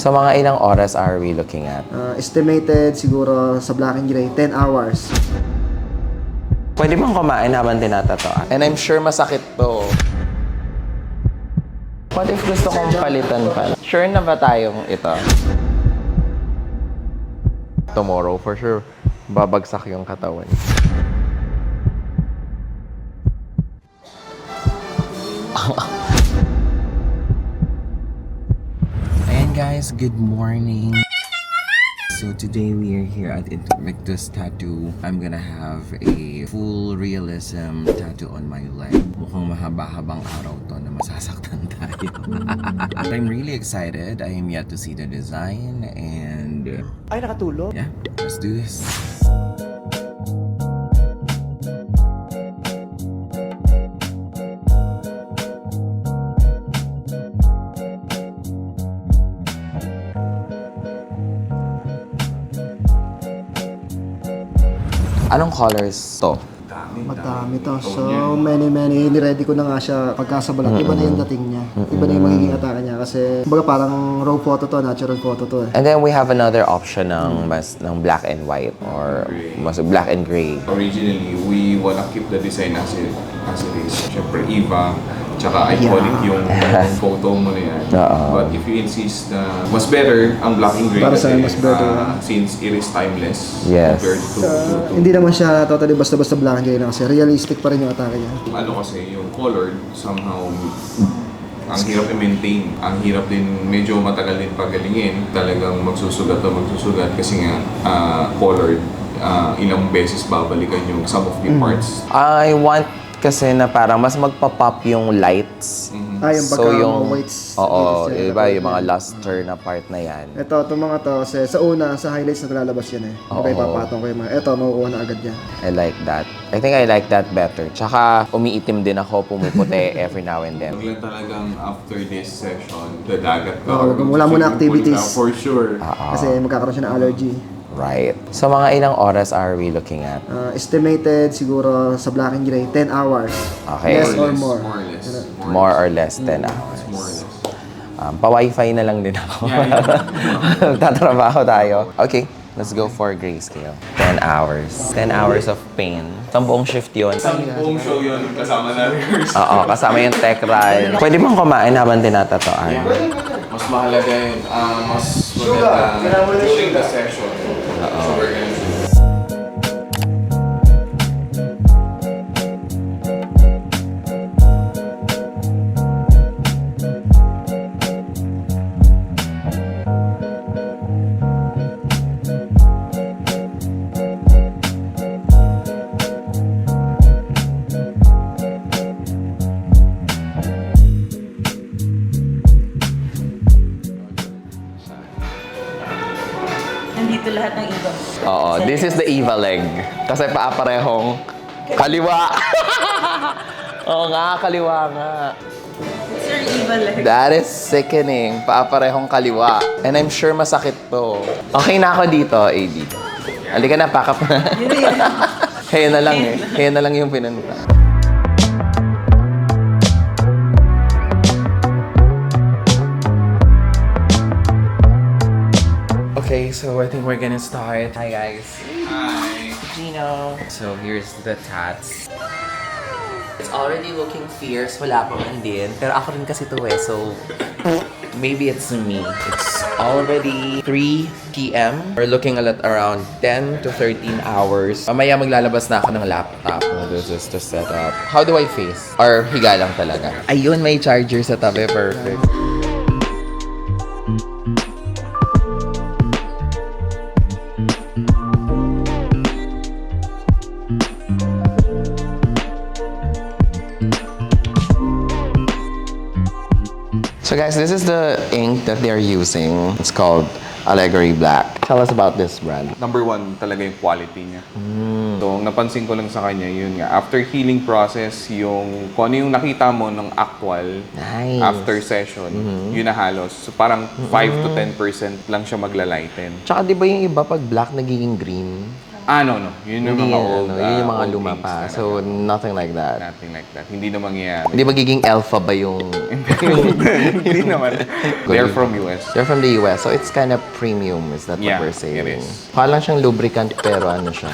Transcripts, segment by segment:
So mga ilang oras are we looking at? Estimated siguro sa black and gray, 10 hours. Pwede bang kumain habang tinatatoan? And I'm sure masakit to. What if gusto kong palitan pa? Sure na ba tayong ito? Tomorrow, for sure, babagsak yung katawan. Ayan guys, good morning. So today we are here at Invictus Tattoo. I'm gonna have a full realism tattoo on my leg. Mukhang mahaba-habang araw to na masasaktan tayo. I'm really excited. I am yet to see the design and... Ay, nakatulog? yeah, let's do this. Anong colors to? Madami to. So, many. Niready ko na nga siya pagkasabalat. Iba na yung dating niya. Iba na yung magiging atake niya. Kasi, kumbaga parang raw photo to, natural photo to eh. And then we have another option ng black and white or mas black and gray. Originally, we wanna keep the design as it is. Siyempre, Eva, tsaka iconic yung photo mo na yan. But if you insist na mas better ang black and gray Para kasi, sa'yo, mas better. since it is timeless Yes. compared to Hindi naman siya totally basta-basta black and gray na kasi realistic pa rin yung atake niya. ano kasi yung colored somehow ang hirap i-maintain. Ang hirap din, medyo matagal din pagalingin. Talagang magsusugat kasi nga colored. Ilang beses babalikan yung some of the parts. I want kasi na parang mas magpa-pop yung lights. Yung So yung whites. oo, iba yung mga luster na part na yan. Ito, itong mga to, sa una, sa highlights na lalabas yan eh. Oo. Okay, papatong ko yung mga. Ito, makukuha na agad yan. I like that. I think I like that better. Tsaka umiitim din ako, pumuputi every now and then. Huwag lang talagang after this session, dadagat ka. Oo, wala muna activities. For sure. Kasi magkakaroon siya ng allergy. Right. So mga ilang oras are we looking at? Estimated siguro sa black and gray, 10 hours. Okay. Less or more. More or less 10 hours. More or less. Pa-wifi na lang din ako. Tatrabaho tayo. Okay, let's go for grayscale. 10 hours. 10 hours of pain. Isang buong shift yun. Isang buong show yun kasama na rehearsal. Oo, kasama yung tech ride. Pwede bang kumain habang tinatatoan? Mas mahalaga yun. Mas maganda pushing the session. So we're gonna do this. Nandito lahat ng iba. Oo, this is the Eva leg. Kasi paaparehong kaliwa. Oo nga, kaliwa nga. Sir Eva like. That is sickening. Paaparehong kaliwa. And I'm sure masakit to. Okay na ako dito, AD. Halika na, pack up na. Kaya na lang eh. Kaya na lang yung pinunta. Okay, so I think we're gonna start. Hi guys. Hi. Gino. So here's the tats. It's already looking fierce. Wala pa man din. Pero ako rin kasi to eh. So maybe it's me. It's already 3 p.m. We're looking at around 10 to 13 hours. Mamaya maglalabas na ako ng laptop. This is to set up. How do I face? Or higa lang talaga? Ayun, may charger sa tabi. Perfect. So guys, this is the ink that they're using. It's called Allegory Black. Tell us about this brand. Number one talaga yung quality niya. So, napansin ko lang sa kanya, yun nga. After healing process, yung kung ano yung nakita mo ng actual Nice. after session, yun na halos. So, parang 5 to 10% lang siya maglalighten. Tsaka di ba yung iba pag black nagiging green? No. Yun yung mga old, yun yung mga old luma things pa. talaga. So, nothing like that. Nothing like that. Hindi na mangyayari. Hindi magiging alpha ba yung... Hindi naman. They're from US. They're from the US, so it's kind of premium, is that Yeah, what we're saying? it is. Parang siyang lubricant, pero ano siya.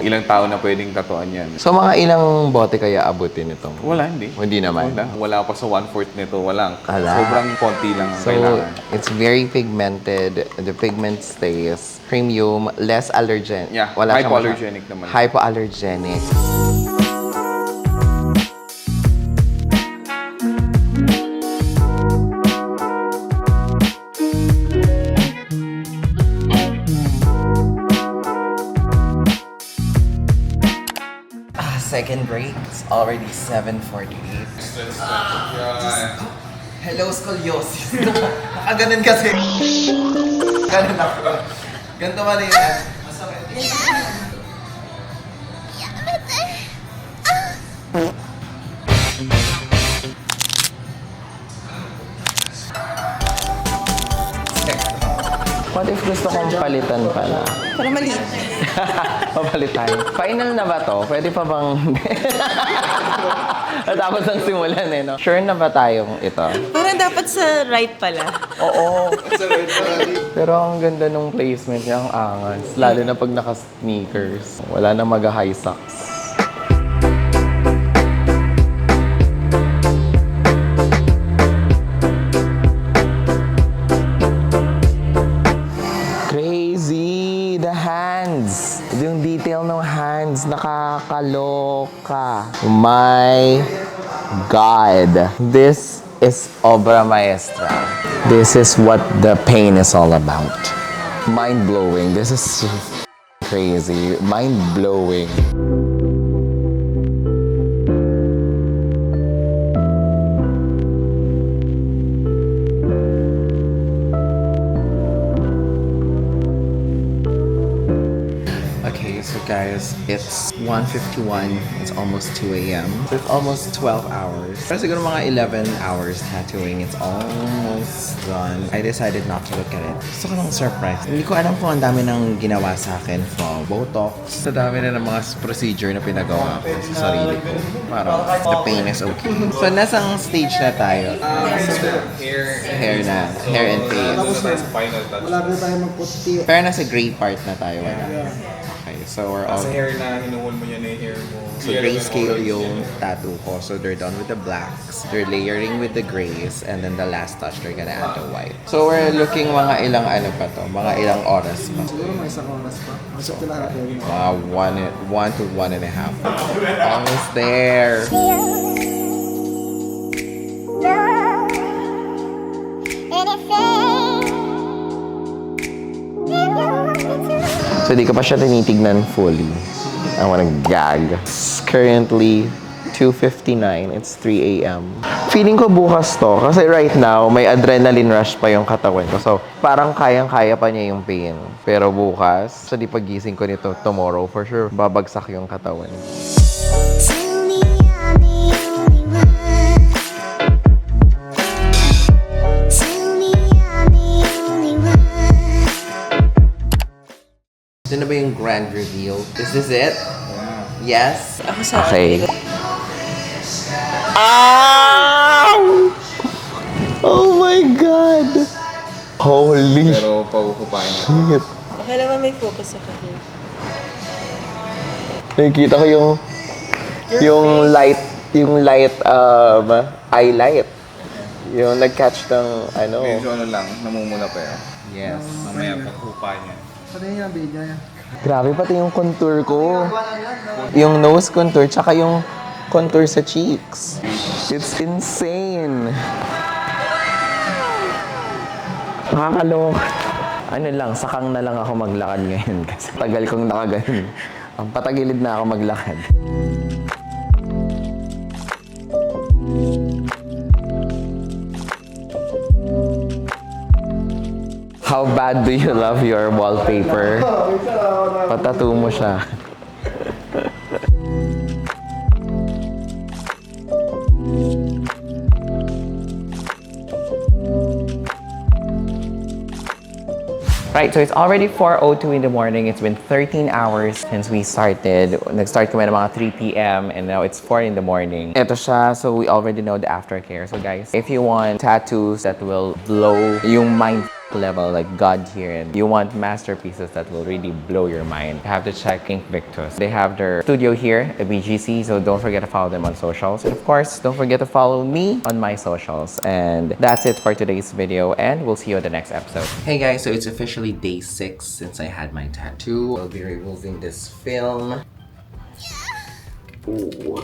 Ilang tao na pwedeng tatuan yan? So, mga ilang bote kaya abutin itong? Wala, hindi. Hindi naman. Wala pa sa 1/4 nito. Walang. Ala. Sobrang konti lang ang So, kailangan. it's very pigmented. The pigment stays premium, less allergen. Yeah, Wala siyang hypoallergenic naman. Hypoallergenic. Second break. It's already 7:48. Hello, scoliosis. Nakaganon kasi. Ganon ako. Ganito ba rin yan? Masakit. What if gusto kong palitan pala? Para maliit. Papalitan. Final na ba to? Pwede pa bang... Tapos ang simulan eh, no? Sure na ba tayong ito? Parang dapat sa right pala. Oo. Pero ang ganda nung placement niya, ang angas. Lalo na pag naka-sneakers. Wala na mag-high socks. Crazy! The hands! Yung detail ng hands, nakakaloka. My God! This is obra maestra. This is what the pain is all about. Mind-blowing. This is crazy. Mind-blowing. Okay, so guys, it's 1:51. It's almost 2 a.m. So it's almost 12 hours. Pero siguro mga 11 hours tattooing. It's almost done. I decided not to look at it. Gusto ko ng surprise. Hindi ko alam kung ang dami nang ginawa sa akin from Botox. Sa dami na ng mga procedure na pinagawa ko sa sarili ko. Parang the pain is okay. So nasang stage na tayo. Hair na. Hair and face. Final touch. Wala na tayo magputi. Pero nasa gray part na tayo. Wala. Okay, so we're all... Sa hair na hinuhol mo yan yung hair mo. So grayscale yung tattoo ko. So they're done with the blacks. They're layering with the grays. And then the last touch, they're gonna add the white. So we're looking mga ilang ano pa to? Mga ilang oras pa. Siguro may isang oras pa. Masok na lahat yun. Mga 1 to 1.5. Almost there. So di ko pa siya tinitignan fully. I wanna gag. It's currently 2:59. It's 3 a.m. Feeling ko bukas to kasi right now may adrenaline rush pa yung katawan ko. So parang kayang-kaya pa niya yung pain. Pero bukas, sa di pagising ko nito tomorrow, for sure babagsak yung katawan. Tell me I'm the only one. Tell me I'm the only one. Ito na ba yung grand reveal? Is this it? Yes? Ako sa Okay. Ow! Oh my God! Holy Pero paukupain na. shit! Okay naman may focus ako here. Nakikita ko yung light highlight. Yung nag-catch ng ano. Medyo ano lang, namumula pa yan. Yes. Mamaya pagkupa niya. Ano yung video niya? Grabe pati yung contour ko. Yung nose contour, tsaka yung contour sa cheeks. It's insane. Nakakalok. Ano lang, sakang na lang ako maglakad ngayon kasi tagal kong nakaganon. Ang patagilid na ako maglakad. How bad do you love your wallpaper? Patattoo mo siya. Right, so it's already 4:02 in the morning. It's been 13 hours since we started. Nag-start kami ng mga 3 p.m. and now it's 4 in the morning. Ito siya, so we already know the aftercare. So guys, if you want tattoos that will blow yung mind level like God here, and you want masterpieces that will really blow your mind, you have to check Ink Victus. They have their studio here at BGC, so don't forget to follow them on socials. And of course, don't forget to follow me on my socials. And that's it for today's video, and we'll see you in the next episode. Hey guys, so it's officially day 6 since I had my tattoo. I'll be removing this film. Ooh.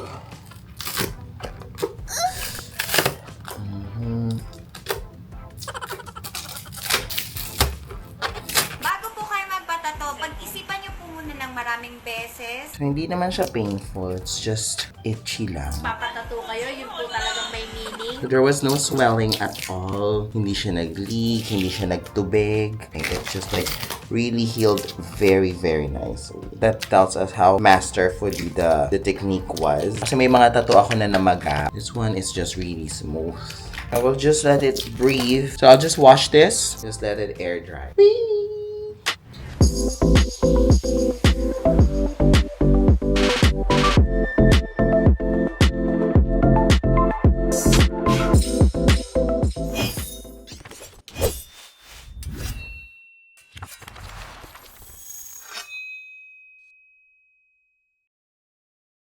Bago po kayo magpatato, pag-isipan niyo po muna ng maraming beses. So, hindi naman siya painful. It's just itchy lang. Papatato kayo, yun po talagang may meaning. There was no swelling at all. Hindi siya nag-leak, hindi siya nagtubig. It's just like really healed very, very nicely. That tells us how masterfully the technique was. Kasi may mga tattoo ako na namaga. This one is just really smooth. I will just let it breathe. So I'll just wash this. Just let it air dry. Whee!